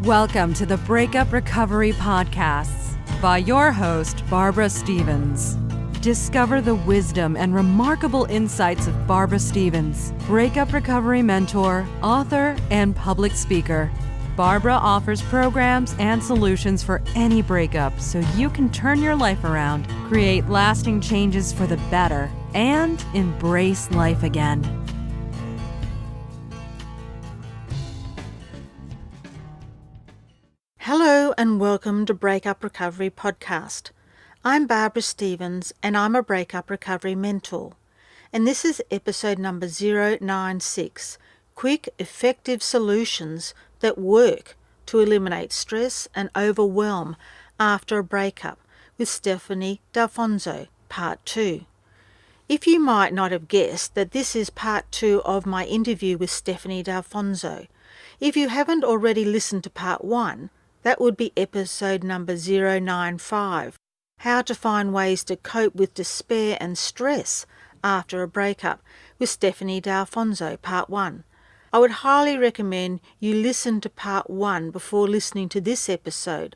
Welcome to the Breakup Recovery Podcasts by your host, Barbara Stevens. Discover the wisdom and remarkable insights of Barbara Stevens, breakup recovery mentor, author, and public speaker. Barbara offers programs and solutions for any breakup so you can turn your life around, create lasting changes for the better, and embrace life again. Hello and welcome to Breakup Recovery Podcast. I'm Barbara Stevens and I'm a breakup recovery mentor. And this is episode number 096, Quick, Effective Solutions that Work to Eliminate Stress and Overwhelm After a Breakup with Stephanie Dalfonzo, Part 2. If you might not have guessed that this is Part 2 of my interview with Stephanie Dalfonzo, if you haven't already listened to Part 1, that would be episode number 095, How to Find Ways to Cope with Despair and Stress After a Breakup with Stephanie Dalfonzo, Part 1. I would highly recommend you listen to Part 1 before listening to this episode.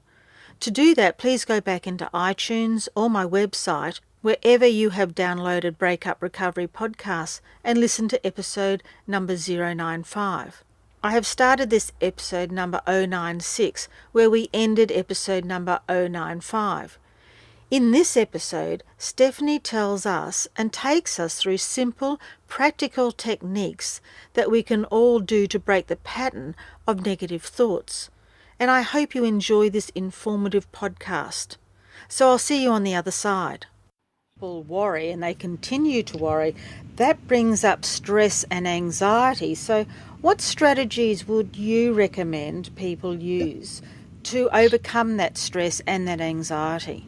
To do that, please go back into iTunes or my website, wherever you have downloaded Breakup Recovery Podcasts, and listen to episode number 095. I have started this episode number 096, where we ended episode number 095. In this episode, Stephanie tells us and takes us through simple, practical techniques that we can all do to break the pattern of negative thoughts. And I hope you enjoy this informative podcast. So I'll see you on the other side. People worry and they continue to worry. That brings up stress and anxiety. So what strategies would you recommend people use to overcome that stress and that anxiety?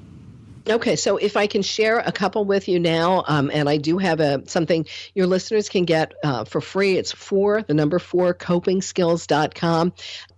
Okay, so if I can share a couple with you now, and I do have something your listeners can get for free. It's 4 copingskills.com.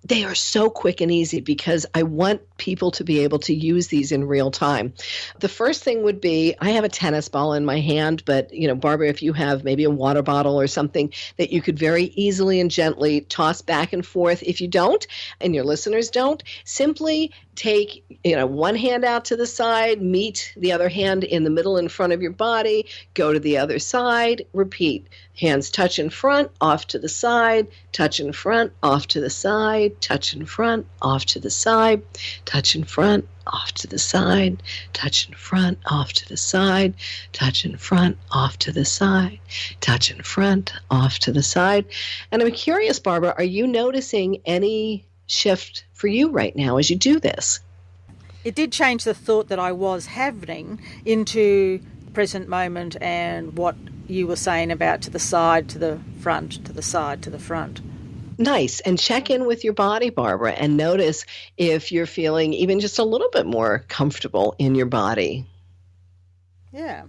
They are so quick and easy because I want people to be able to use these in real time. The first thing would be, I have a tennis ball in my hand, but, Barbara, if you have maybe a water bottle or something that you could very easily and gently toss back and forth. If you don't, and your listeners don't, simply take, one hand out to the side, meet the other hand in the middle in front of your body, go to the other side, repeat. Hands touch in front, off to the side, touch in front, off to the side, touch in front, off to the side, touch in front, off to the side, touch in front, off to the side, touch in front, off to the side, touch in front, off to the side. And I'm curious, Barbara, are you noticing any shift for you right now as you do this? It did change the thought that I was having into present moment and what you were saying about to the side, to the front, to the side, to the front. Nice. And check in with your body, Barbara, and notice if you're feeling even just a little bit more comfortable in your body. Yeah.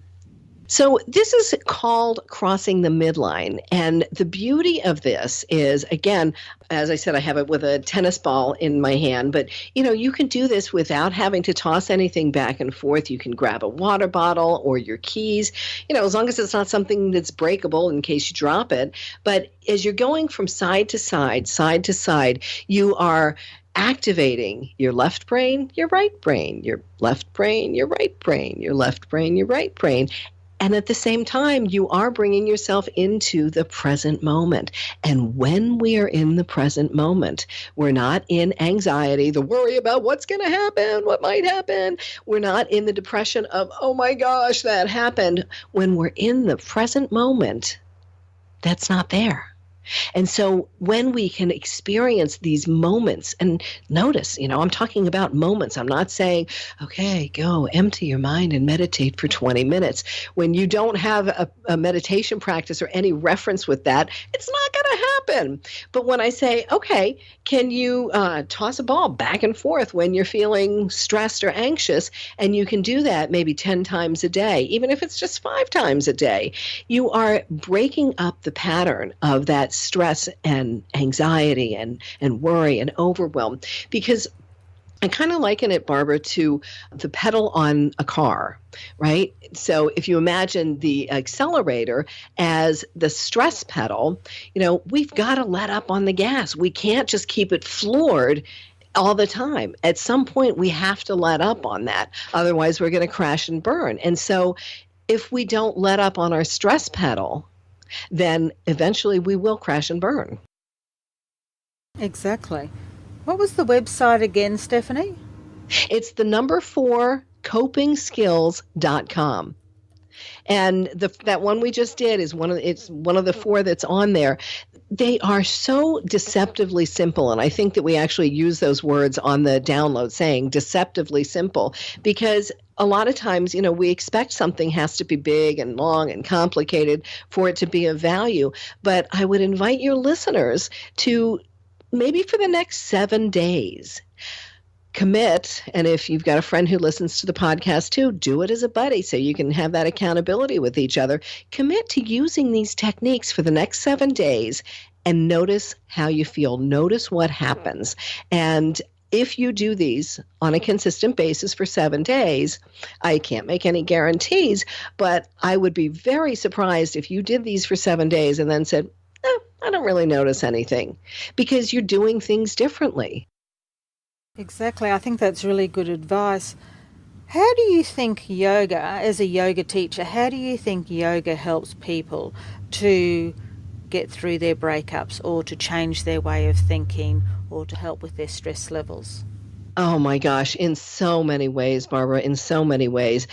So this is called crossing the midline. And the beauty of this is, again, as I said, I have it with a tennis ball in my hand, but you can do this without having to toss anything back and forth. You can grab a water bottle or your keys, as long as it's not something that's breakable in case you drop it. But as you're going from side to side, you are activating your left brain, your right brain, your left brain, your right brain, your left brain, your right brain. And at the same time, you are bringing yourself into the present moment. And when we are in the present moment, we're not in anxiety, the worry about what's going to happen, what might happen. We're not in the depression of, oh my gosh, that happened. When we're in the present moment, that's not there. And so when we can experience these moments, and notice, I'm talking about moments. I'm not saying, okay, go empty your mind and meditate for 20 minutes. When you don't have a meditation practice or any reference with that, it's not going to happen. But when I say, okay, can you toss a ball back and forth when you're feeling stressed or anxious, and you can do that maybe 10 times a day, even if it's just 5 times a day, you are breaking up the pattern of that stress and anxiety and worry and overwhelm. Because I kind of liken it, Barbara, to the pedal on a car, right? So if you imagine the accelerator as the stress pedal, we've got to let up on the gas. We can't just keep it floored all the time. At some point, we have to let up on that. Otherwise, we're going to crash and burn. And so if we don't let up on our stress pedal, then eventually we will crash and burn. Exactly. What was the website again, Stephanie? It's the number 4 copingskills.com. And that one we just did is one of the 4 that's on there. They are so deceptively simple, and I think that we actually use those words on the download, saying deceptively simple, because a lot of times, we expect something has to be big and long and complicated for it to be of value. But I would invite your listeners to maybe for the next 7 days, commit, and if you've got a friend who listens to the podcast too, do it as a buddy so you can have that accountability with each other. Commit to using these techniques for the next 7 days and notice how you feel. Notice what happens. And if you do these on a consistent basis for 7 days, I can't make any guarantees, but I would be very surprised if you did these for 7 days and then said, I don't really notice anything, because you're doing things differently. Exactly. I think that's really good advice. How do you think yoga, as a yoga teacher, how do you think yoga helps people to get through their breakups or to change their way of thinking or to help with their stress levels? Oh my gosh, in so many ways, Barbara, in so many ways.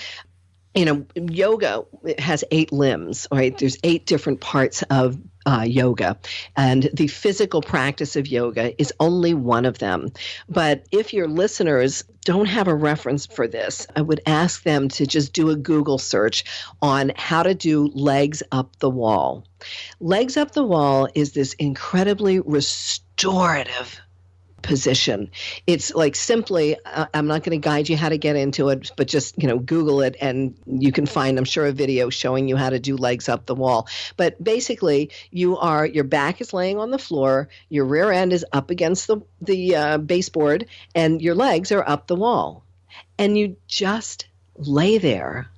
Yoga has 8 limbs, right? There's 8 different parts of yoga, and the physical practice of yoga is only one of them. But if your listeners don't have a reference for this, I would ask them to just do a Google search on how to do legs up the wall. Legs up the wall is this incredibly restorative position. It's like simply, I'm not going to guide you how to get into it, but just, Google it and you can find, I'm sure, a video showing you how to do legs up the wall. But basically, your back is laying on the floor, your rear end is up against the baseboard, and your legs are up the wall. And you just lay there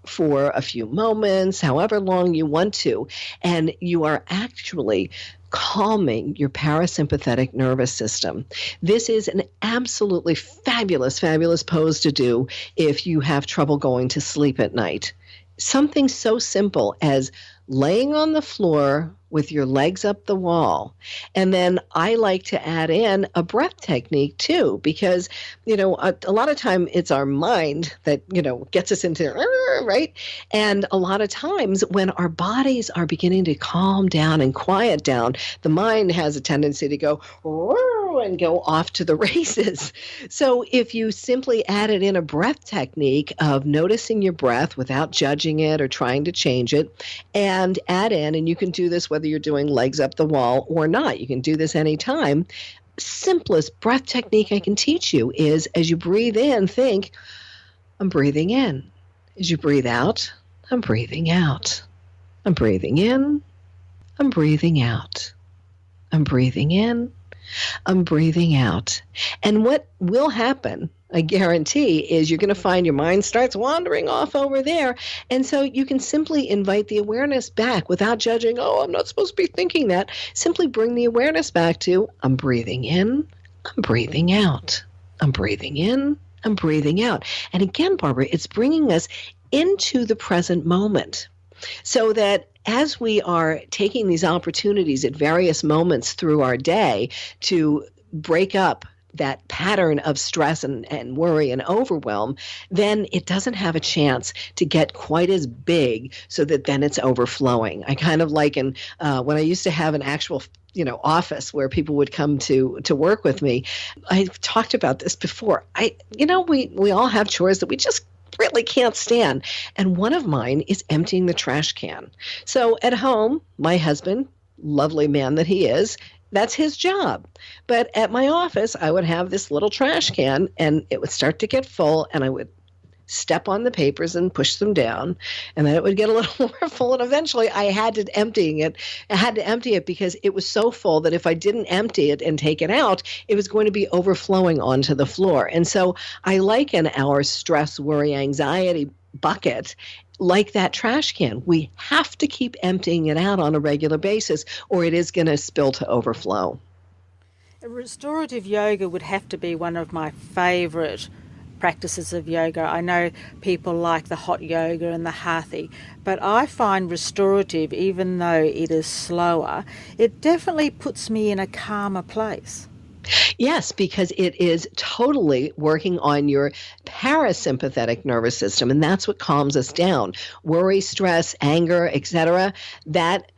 for a few moments, however long you want to, and you are actually calming your parasympathetic nervous system. This is an absolutely fabulous, fabulous pose to do if you have trouble going to sleep at night. Something so simple as laying on the floor with your legs up the wall. And then I like to add in a breath technique too, because, a lot of time it's our mind that, gets us into, right? And a lot of times when our bodies are beginning to calm down and quiet down, the mind has a tendency to go, and go off to the races. So if you simply added in a breath technique of noticing your breath without judging it or trying to change it, and add in, and you can do this whether you're doing legs up the wall or not, you can do this anytime. Simplest breath technique I can teach you is, as you breathe in, think, I'm breathing in. As you breathe out, I'm breathing out. I'm breathing in. I'm breathing out. I'm breathing in. I'm breathing out. And what will happen, I guarantee, is you're going to find your mind starts wandering off over there. And so you can simply invite the awareness back without judging, I'm not supposed to be thinking that. Simply bring the awareness back to, I'm breathing in, I'm breathing out. I'm breathing in, I'm breathing out. And again, Barbara, it's bringing us into the present moment, so that as we are taking these opportunities at various moments through our day to break up that pattern of stress and worry and overwhelm, then it doesn't have a chance to get quite as big so that then it's overflowing. I kind of liken when I used to have an actual office where people would come to work with me. I've talked about this before. We all have chores that we just really can't stand. And one of mine is emptying the trash can. So at home, my husband, lovely man that he is, that's his job. But at my office, I would have this little trash can and it would start to get full and I would step on the papers and push them down, and then it would get a little more full, and eventually I had to empty it because it was so full that if I didn't empty it and take it out, it was going to be overflowing onto the floor. And so I liken our stress, worry, anxiety bucket like that trash can. We have to keep emptying it out on a regular basis or it is going to spill to overflow. Restorative yoga would have to be one of my favourite practices of yoga. I know people like the hot yoga and the hatha, but I find restorative, even though it is slower, it definitely puts me in a calmer place. Yes, because it is totally working on your parasympathetic nervous system, and that's what calms us down. Worry, stress, anger, etc. That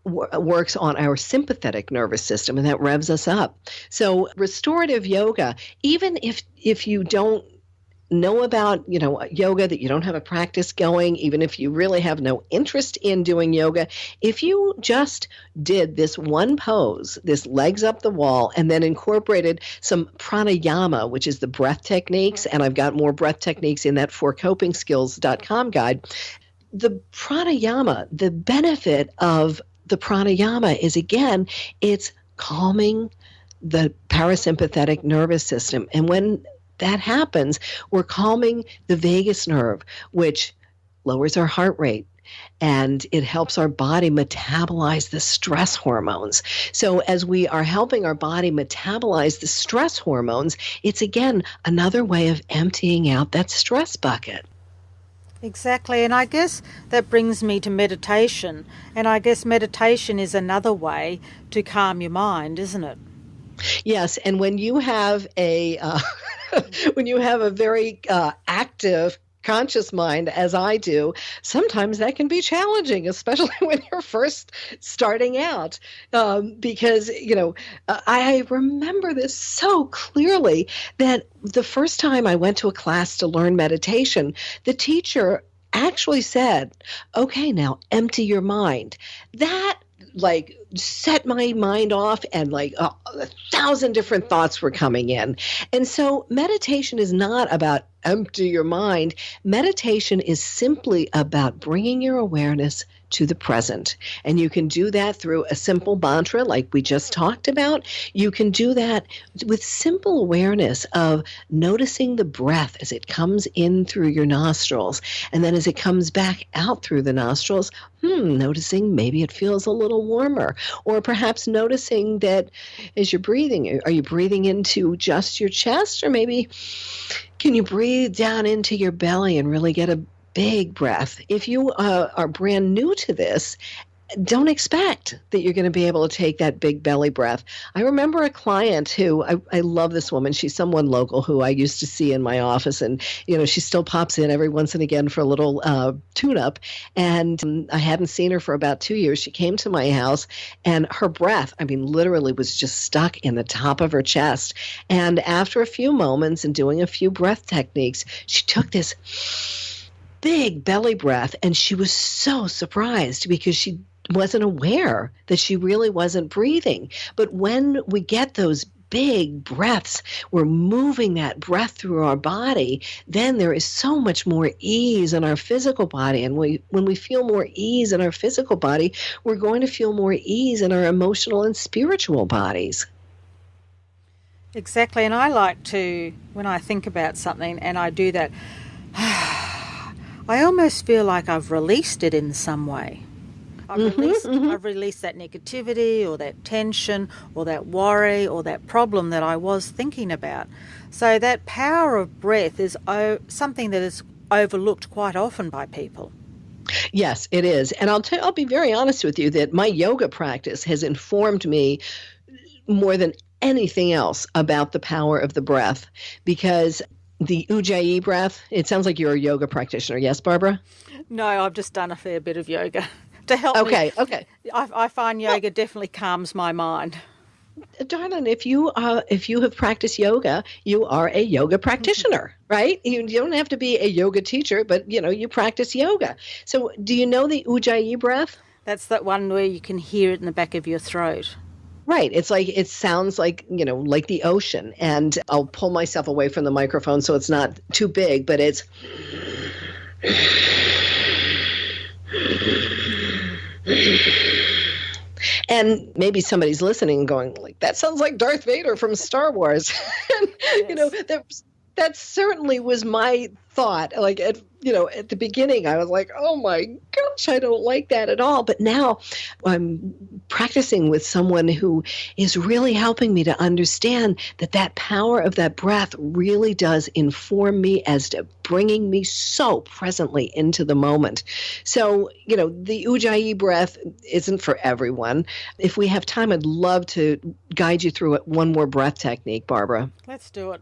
works on our sympathetic nervous system, and that revs us up. So restorative yoga, even if you don't know about, yoga, that you don't have a practice going, even if you really have no interest in doing yoga, if you just did this one pose, this legs up the wall, and then incorporated some pranayama, which is the breath techniques, and I've got more breath techniques in that forcopingskills.com guide. The pranayama, the benefit of the pranayama is, again, it's calming the parasympathetic nervous system. And when that happens, we're calming the vagus nerve, which lowers our heart rate, and it helps our body metabolize the stress hormones. So as we are helping our body metabolize the stress hormones, it's, again, another way of emptying out that stress bucket. Exactly, and I guess that brings me to meditation, and I guess meditation is another way to calm your mind, isn't it? Yes, and when you have a very active conscious mind, as I do, sometimes that can be challenging, especially when you're first starting out. Because, I remember this so clearly that the first time I went to a class to learn meditation, the teacher actually said, okay, now empty your mind. That set my mind off, and 1,000 different thoughts were coming in. And so meditation is not about empty your mind. Meditation is simply about bringing your awareness to the present. And you can do that through a simple mantra like we just talked about. You can do that with simple awareness of noticing the breath as it comes in through your nostrils. And then as it comes back out through the nostrils, noticing maybe it feels a little warmer. Or perhaps noticing that as you're breathing, are you breathing into just your chest? Or maybe can you breathe down into your belly and really get a big breath? If you are brand new to this, don't expect that you're going to be able to take that big belly breath. I remember a client who, I love this woman. She's someone local who I used to see in my office. And, she still pops in every once and again for a little tune-up. And I hadn't seen her for about 2 years. She came to my house, and her breath, literally was just stuck in the top of her chest. And after a few moments and doing a few breath techniques, she took this big belly breath, and she was so surprised because she wasn't aware that she really wasn't breathing. But when we get those big breaths, we're moving that breath through our body, then there is so much more ease in our physical body. And when we feel more ease in our physical body, we're going to feel more ease in our emotional and spiritual bodies. Exactly, and I like to, when I think about something and I do that, I almost feel like I've released it in some way. I've released that negativity or that tension or that worry or that problem that I was thinking about. So that power of breath is something that is overlooked quite often by people. Yes, it is. And I'll be very honest with you that my yoga practice has informed me more than anything else about the power of the breath, because the Ujjayi breath, it sounds like you're a yoga practitioner. Yes, Barbara? No, I've just done a fair bit of yoga to help me. Okay. I find yoga definitely calms my mind. Darling, if you have practiced yoga, you are a yoga practitioner, right? You don't have to be a yoga teacher, but you practice yoga. So do you know the Ujjayi breath? That's that one where you can hear it in the back of your throat. Right. It's it sounds like the ocean. And I'll pull myself away from the microphone so it's not too big, but it's and maybe somebody's listening and going, that sounds like Darth Vader from Star Wars. And, yes. That certainly was my thought. at the beginning, I was like, oh my gosh, I don't like that at all. But now I'm practicing with someone who is really helping me to understand that power of that breath really does inform me as to bringing me so presently into the moment. So, the Ujjayi breath isn't for everyone. If we have time, I'd love to guide you through it. One more breath technique, Barbara. Let's do it.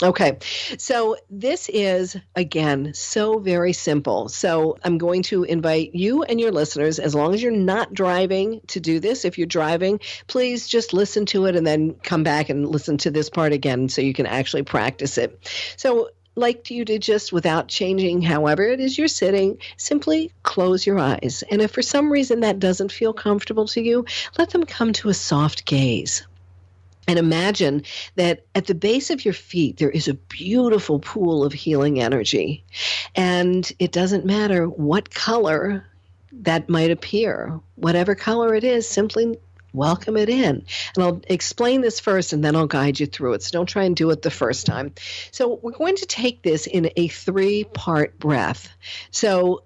Okay, so this is, again, so very simple. So I'm going to invite you and your listeners, as long as you're not driving, to do this. If you're driving, please just listen to it and then come back and listen to this part again so you can actually practice it. So like you did, just without changing however it is you're sitting, simply close your eyes. And if for some reason that doesn't feel comfortable to you, let them come to a soft gaze. And imagine that at the base of your feet, there is a beautiful pool of healing energy. And it doesn't matter what color that might appear. Whatever color it is, simply welcome it in. And I'll explain this first, and then I'll guide you through it. So don't try and do it the first time. So we're going to take this in a 3-part breath. So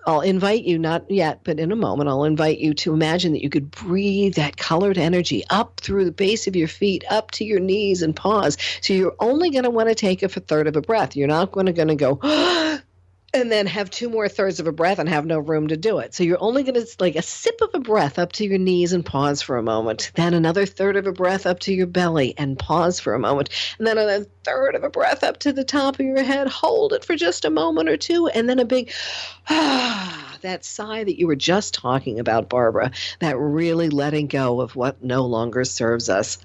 I'll invite you, not yet, but in a moment, I'll invite you to imagine that you could breathe that colored energy up through the base of your feet, up to your knees and paws. So you're only going to want to take a third of a breath. You're not going to go, and then have 2 more thirds of a breath and have no room to do it. So you're only going to, like a sip of a breath up to your knees and pause for a moment. Then another third of a breath up to your belly and pause for a moment. And then another third of a breath up to the top of your head. Hold it for just a moment or two. And then a big, that sigh that you were just talking about, Barbara, that really letting go of what no longer serves us.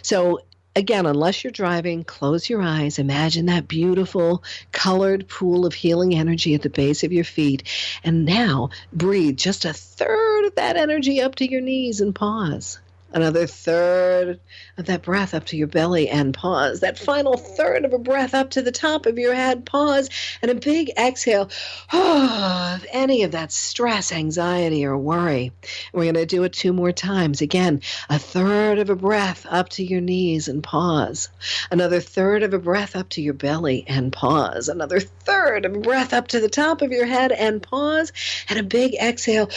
So again, unless you're driving, close your eyes. Imagine that beautiful colored pool of healing energy at the base of your feet. And now breathe just a third of that energy up to your knees and pause. Another third of that breath up to your belly and pause. That final third of a breath up to the top of your head, pause, and a big exhale of any of that stress, anxiety, or worry. We're going to do it 2 more times. Again, a third of a breath up to your knees and pause. Another third of a breath up to your belly and pause. Another third of a breath up to the top of your head and pause, and a big exhale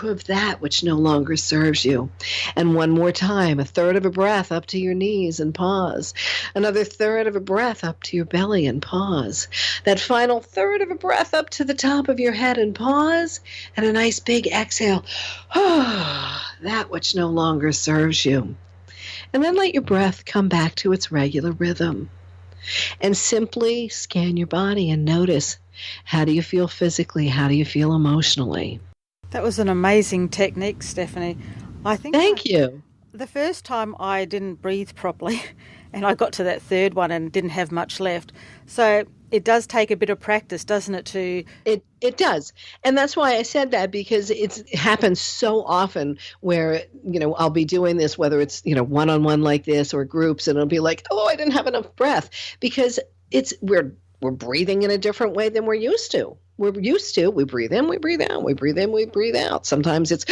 of that which no longer serves you. And one more time, a third of a breath up to your knees and pause. Another third of a breath up to your belly and pause. That final third of a breath up to the top of your head and pause. And a nice big exhale. That which no longer serves you. And then let your breath come back to its regular rhythm. And simply scan your body and notice, how do you feel physically? How do you feel emotionally? That was an amazing technique, Stephanie. Thank you. The first time I didn't breathe properly, and I got to that third one and didn't have much left. So it does take a bit of practice, doesn't it? It does. And that's why I said that, because it happens so often where, I'll be doing this, whether it's, one-on-one like this or groups, and it'll be like, oh, I didn't have enough breath, because we're breathing in a different way than we're used to. We breathe in, we breathe out, we breathe in, we breathe out. Sometimes it's,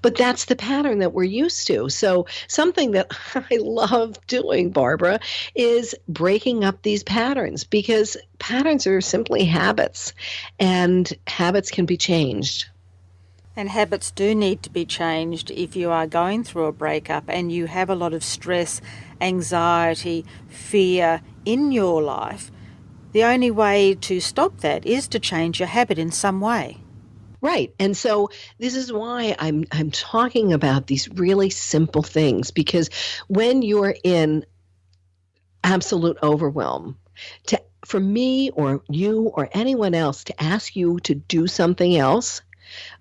but that's the pattern that we're used to. So something that I love doing, Barbara, is breaking up these patterns, because patterns are simply habits, and habits can be changed. And habits do need to be changed if you are going through a breakup and you have a lot of stress, anxiety, fear in your life. The only way to stop that is to change your habit in some way. Right. And so this is why I'm talking about these really simple things, because when you're in absolute overwhelm, for me or you or anyone else to ask you to do something else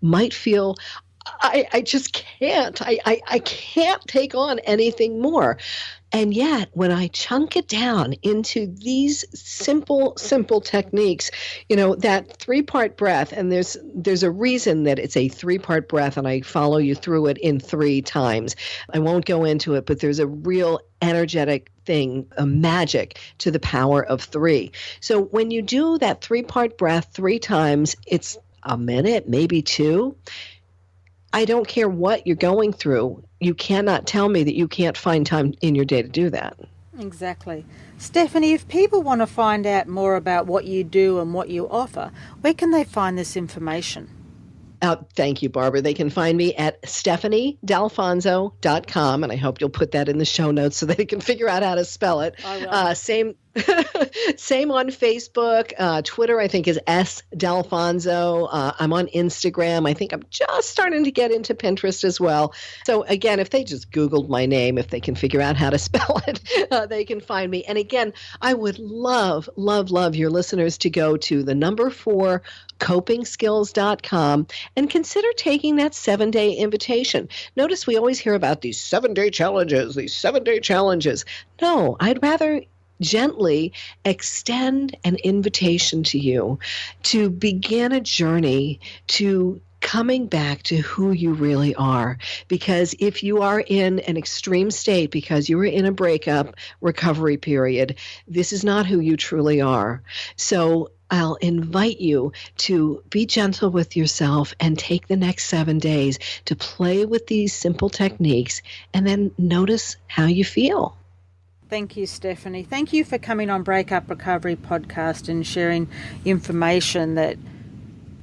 might feel, I just can't. I can't take on anything more. And yet, when I chunk it down into these simple techniques, that 3-part breath, and there's a reason that it's a 3-part breath, and I follow you through it in 3 times. I won't go into it, but there's a real energetic thing, a magic to the power of 3. So when you do that 3-part breath 3 times, it's a minute, maybe 2. I don't care what you're going through. You cannot tell me that you can't find time in your day to do that. Exactly. Stephanie, if people want to find out more about what you do and what you offer, where can they find this information? Thank you, Barbara. They can find me at stephaniedalfonzo.com, and I hope you'll put that in the show notes so they can figure out how to spell it. I will. Same on Facebook. Twitter, I think, is S. Dalfonzo. I'm on Instagram. I think I'm just starting to get into Pinterest as well. So again, if they just Googled my name, if they can figure out how to spell it, they can find me. And again, I would love, love, love your listeners to go to the number 4 copingskills.com and consider taking that 7-day invitation. Notice we always hear about these 7-day challenges. No, I'd rather gently extend an invitation to you to begin a journey to coming back to who you really are. Because if you are in an extreme state because you were in a breakup recovery period, this is not who you truly are. So I'll invite you to be gentle with yourself and take the next 7 days to play with these simple techniques and then notice how you feel. Thank you, Stephanie. Thank you for coming on Breakup Recovery Podcast and sharing information that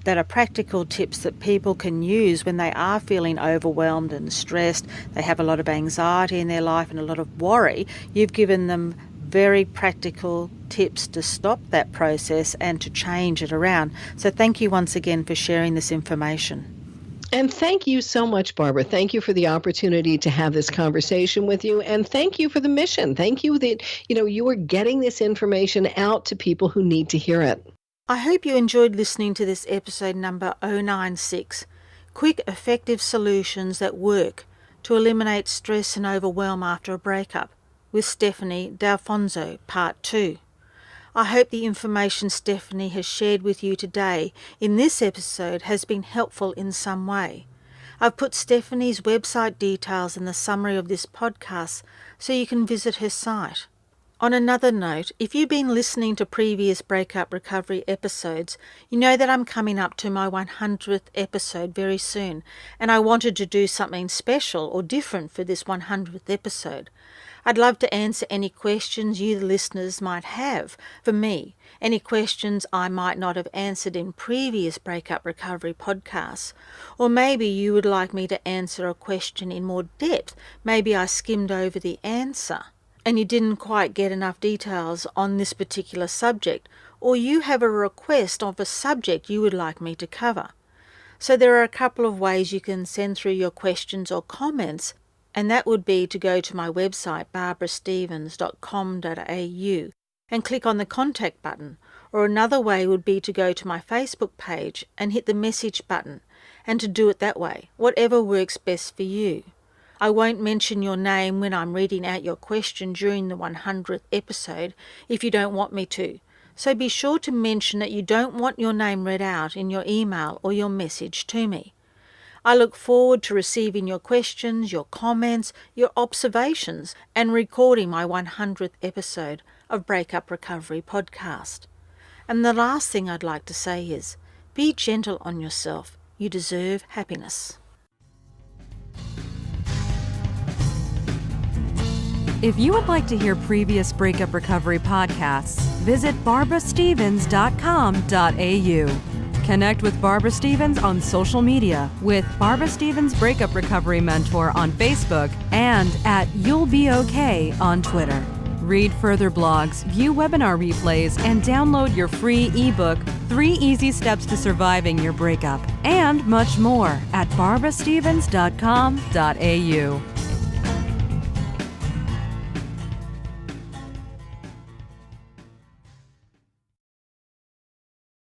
are practical tips that people can use when they are feeling overwhelmed and stressed. They have a lot of anxiety in their life and a lot of worry. You've given them very practical tips to stop that process and to change it around. So thank you once again for sharing this information. And thank you so much, Barbara. Thank you for the opportunity to have this conversation with you. And thank you for the mission. Thank you that, you are getting this information out to people who need to hear it. I hope you enjoyed listening to this episode number 096, Quick, Effective Solutions That Work to Eliminate Stress and Overwhelm After a Breakup, with Stephanie Dalfonzo, Part 2. I hope the information Stephanie has shared with you today in this episode has been helpful in some way. I've put Stephanie's website details in the summary of this podcast so you can visit her site. On another note, if you've been listening to previous Breakup Recovery episodes, you know that I'm coming up to my 100th episode very soon, and I wanted to do something special or different for this 100th episode. I'd love to answer any questions you, the listeners, might have for me, any questions I might not have answered in previous Breakup Recovery podcasts, or maybe you would like me to answer a question in more depth. Maybe I skimmed over the answer and you didn't quite get enough details on this particular subject, or you have a request of a subject you would like me to cover. So there are a couple of ways you can send through your questions or comments, and that would be to go to my website, barbarastevens.com.au, and click on the contact button, or another way would be to go to my Facebook page and hit the message button, and to do it that way, whatever works best for you. I won't mention your name when I'm reading out your question during the 100th episode if you don't want me to, so be sure to mention that you don't want your name read out in your email or your message to me. I look forward to receiving your questions, your comments, your observations, and recording my 100th episode of Breakup Recovery Podcast. And the last thing I'd like to say is, be gentle on yourself. You deserve happiness. If you would like to hear previous Breakup Recovery podcasts, visit barbarastevens.com.au. Connect with Barbara Stevens on social media with Barbara Stevens Breakup Recovery Mentor on Facebook and at You'll Be Okay on Twitter. Read further blogs, view webinar replays, and download your free ebook, 3 Easy Steps to Surviving Your Breakup, and much more at barbarastevens.com.au.